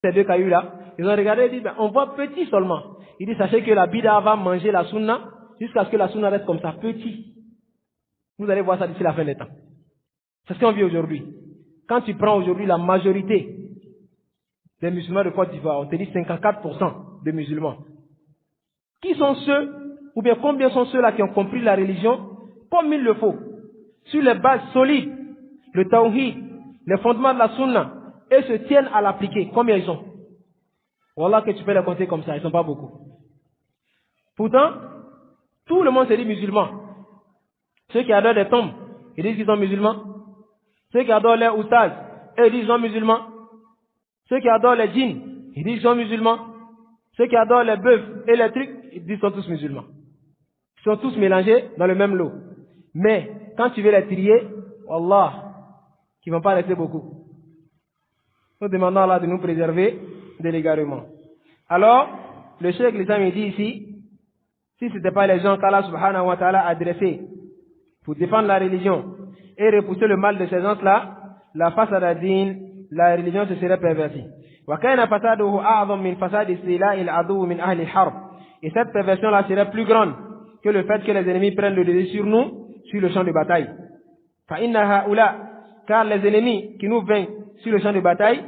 ces deux cailloux-là, ils ont regardé et dit, ben, on voit petit seulement. Il dit, sachez que la bid'a va manger la sunna jusqu'à ce que la sunna reste comme ça, petit. Vous allez voir ça d'ici la fin des temps. C'est ce qu'on vit aujourd'hui. Quand tu prends aujourd'hui la majorité des musulmans de Côte d'Ivoire, on te dit 54% de musulmans. Qui sont ceux, ou bien combien sont ceux-là qui ont compris la religion comme il le faut, sur les bases solides, le tawhid, les fondements de la sunna, et se tiennent à l'appliquer. Combien ils sont? Wallah que tu peux les compter comme ça, ils ne sont pas beaucoup. Pourtant, tout le monde se dit musulman. Ceux qui adorent les tombes, ils disent qu'ils sont musulmans. Ceux qui adorent les oustas, ils disent qu'ils sont musulmans. Ceux qui adorent les djinns, ils disent qu'ils sont musulmans. Ceux qui adorent les bœufs et les trucs, ils disent qu'ils sont tous musulmans. Ils sont tous mélangés dans le même lot. Mais, quand tu veux les trier, Wallah, qu'ils ne vont pas rester beaucoup. Nous demandons à Allah de nous préserver de l'égarement. Alors, le cheikh l'Islam dit ici, si ce n'était pas les gens qu'Allah subhanahu wa ta'ala a adressés pour défendre la religion et repousser le mal de ces gens-là, la fasad ad-din, la religion se serait pervertie. Et cette perversion-là serait plus grande que le fait que les ennemis prennent le dessus sur nous, sur le champ de bataille. Car les ennemis qui nous vainquent sur le champ de bataille,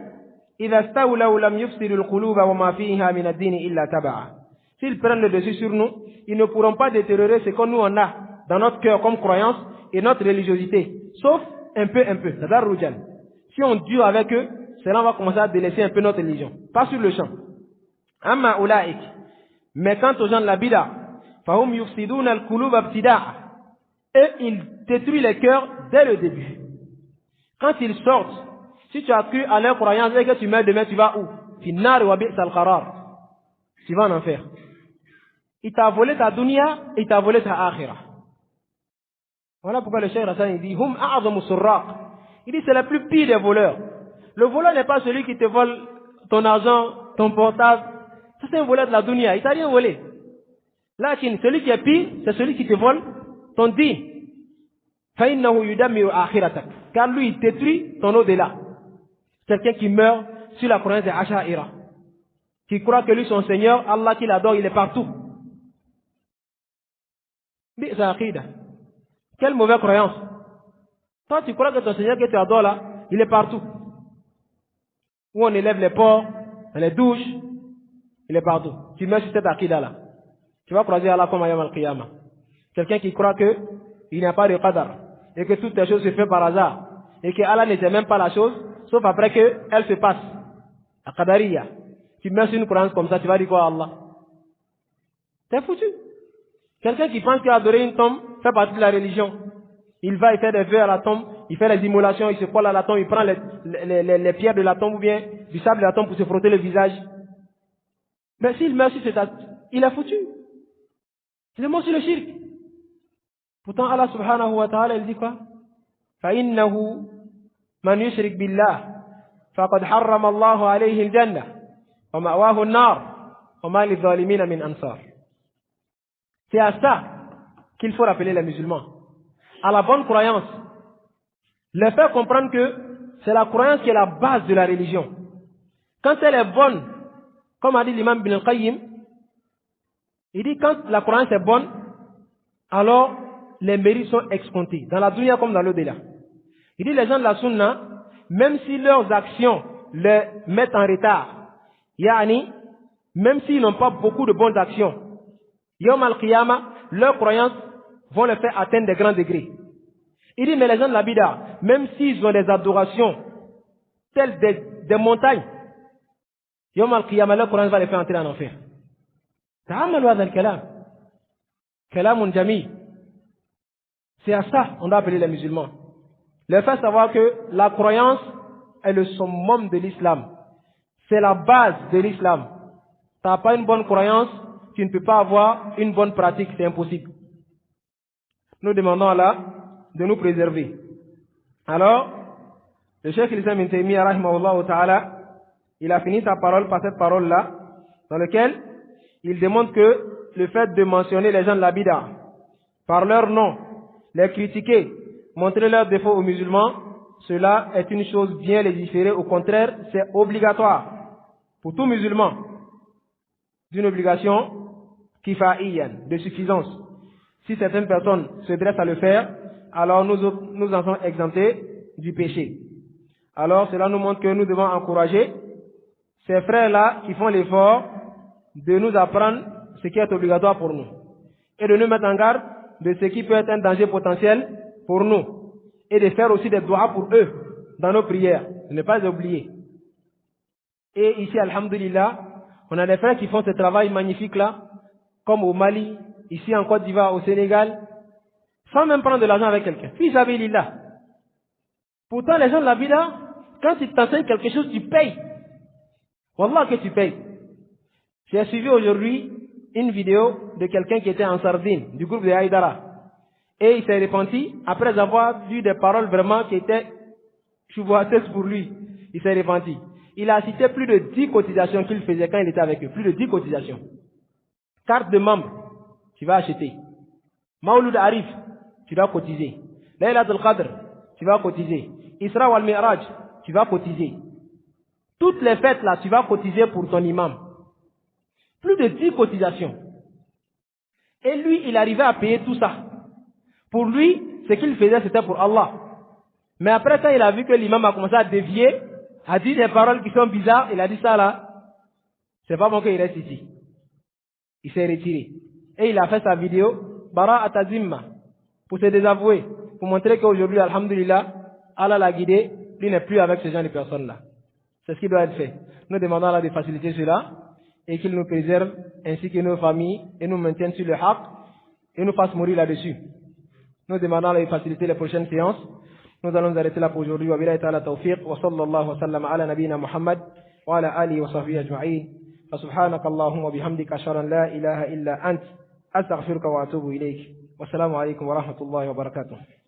s'ils prennent le dessus sur nous, ils ne pourront pas détériorer ce que nous on a dans notre cœur comme croyance et notre religiosité, sauf un peu. Si on dure avec eux, cela va commencer à délaisser un peu notre religion, pas sur le champ. Mais quant aux gens de la bid'a, et ils détruisent les cœurs dès le début. Quand ils sortent, si tu as cru à leur croyance et que tu meurs demain, tu vas où? Tu vas en enfer. Il t'a volé ta dunya et il t'a volé ta akhirah. Voilà pourquoi le Cheikh Hassan dit Hum a'zamu surraq. Il dit c'est le plus pire des voleurs. Le voleur n'est pas celui qui te vole ton argent, ton portable. Ça c'est un voleur de la dunya. Il t'a rien volé. Là, celui qui est pire, c'est celui qui te vole ton din. Fa'innahu yudammiru akhiratak. Car lui, il détruit ton au-delà. Quelqu'un qui meurt sur la croyance des Asha'ira, qui croit que lui, son Seigneur, Allah qui l'adore, il est partout. Bi'sa aqida. Quelle mauvaise croyance. Toi, tu crois que ton Seigneur que tu adores là, il est partout. Où on élève les porcs, dans les douches, il est partout. Tu meurs sur cette aqida là. Tu vas croiser Allah comme Ayam al-Qiyamah. Quelqu'un qui croit que il n'y a pas de qadar, et que toutes les choses se font par hasard, et que Allah ne sait même pas la chose, sauf après qu'elle se passe. La qadariya. Tu mets sur une croyance comme ça, tu vas dire quoi à Allah? T'es foutu. Quelqu'un qui pense qu'adorer une tombe fait partie de la religion. Il va, il fait des vœux à la tombe, il fait les immolations, il se colle à la tombe, il prend les pierres de la tombe ou bien du sable de la tombe pour se frotter le visage. Mais s'il meurt sur cet acte, il est foutu. C'est le mot sur le shirk. Pourtant Allah subhanahu wa ta'ala, il dit quoi? فَإِنَّهُ مَنْ يُشْرِكْ بِاللَّهِ فَقَدْ حَرَّمَ اللَّهُ عَلَيْهِ الْجَنَّةِ وَمَأْوَاهُ النَّارِ وَمَا لِلظَّالِمِينَ مِنْ أَنصَارٍ. C'est à ça qu'il faut rappeler les musulmans. À la bonne croyance. Les faire comprendre que c'est la croyance qui est la base de la religion. Quand elle est bonne, comme a dit l'imam Ibn al-Qayyim, il dit quand la croyance est bonne, alors les mérites sont escomptés, dans la dunya comme dans l'au-delà. Il dit les gens de la sunna, même si leurs actions les mettent en retard, yani, même s'ils n'ont pas beaucoup de bonnes actions, Yawm al-Qiyamah, leurs croyances vont les faire atteindre des grands degrés. Il dit mais les gens de la bid'a, même s'ils ont des adorations telles des montagnes, Yawm al-Qiyamah, leurs croyances vont les faire entrer en enfer. Ta'amalu hadha al-kalam. Kalamun jamil. C'est à ça qu'on doit appeler les musulmans. Leur faire savoir que la croyance est le summum de l'islam. C'est la base de l'islam. Tu n'as pas une bonne croyance, tu ne peux pas avoir une bonne pratique, c'est impossible. Nous demandons à Allah de nous préserver. Alors, le Cheikh l'Islam Ibn Taymiyyah rahimahullah ta'ala, il a fini sa parole par cette parole-là, dans laquelle il démontre que le fait de mentionner les gens de la bid'a par leur nom, les critiquer, montrer leurs défauts aux musulmans, cela est une chose bien légiférée. Au contraire, c'est obligatoire. pour tout musulman d'une obligation kifaiyan, de suffisance. Si certaines personnes se dressent à le faire, alors nous en sommes exemptés du péché. Alors cela nous montre que nous devons encourager ces frères-là qui font l'effort de nous apprendre ce qui est obligatoire pour nous et de nous mettre en garde de ce qui peut être un danger potentiel pour nous et de faire aussi des doigts pour eux dans nos prières, de ne pas les oublier. Et ici, alhamdulillah, on a des frères qui font ce travail magnifique-là, comme au Mali, ici en Côte d'Ivoire, au Sénégal, sans même prendre de l'argent avec quelqu'un. Fils sabilillah. Pourtant, les gens de la vie là, quand ils t'enseignent quelque chose, tu payes. Wallah que tu payes. J'ai suivi aujourd'hui une vidéo de quelqu'un qui était en Sardine, du groupe de Haïdara. Et il s'est repenti, après avoir vu des paroles vraiment qui étaient chouboiteuses pour lui. Il s'est repenti. Il a cité plus de 10 cotisations qu'il faisait quand il était avec eux. Plus de 10 cotisations. Carte de membre, tu vas acheter. Maouloud Arif, tu vas cotiser. Laylatul Qadr, tu vas cotiser. Isra wal Mi'raj, tu vas cotiser. Toutes les fêtes là, tu vas cotiser pour ton imam. Plus de 10 cotisations. Et lui, il arrivait à payer tout ça. Pour lui, ce qu'il faisait, c'était pour Allah. Mais après, quand il a vu que l'imam a commencé à dévier, a dit des paroles qui sont bizarres, il a dit ça là, c'est pas bon qu'il reste ici. Il s'est retiré. Et il a fait sa vidéo, Bara Atazimma, pour se désavouer, pour montrer qu'aujourd'hui, alhamdulillah, Allah l'a guidé, lui n'est plus avec ce genre de personnes-là. C'est ce qui doit être fait. Nous demandons à Allah de faciliter cela, et qu'il nous préserve, ainsi que nos familles, et nous maintienne sur le haq, et nous fasse mourir là-dessus. Nous demandons à Allah de faciliter les prochaines séances. Nous allons arrêter là pour aujourd'hui. Wa billahi ta'ala tawfiq, wa sallallahu wa sallam ala nabiyyina Muhammad, wa ala alihi wa sahbihi ajma'in. Fa subhanaka Allahumma bihamdika ashhadu an la ilaha illa ant, astaghfiruka wa atubu ilayk. Wassalamu alaykum wa rahmatullahi wa barakatuh.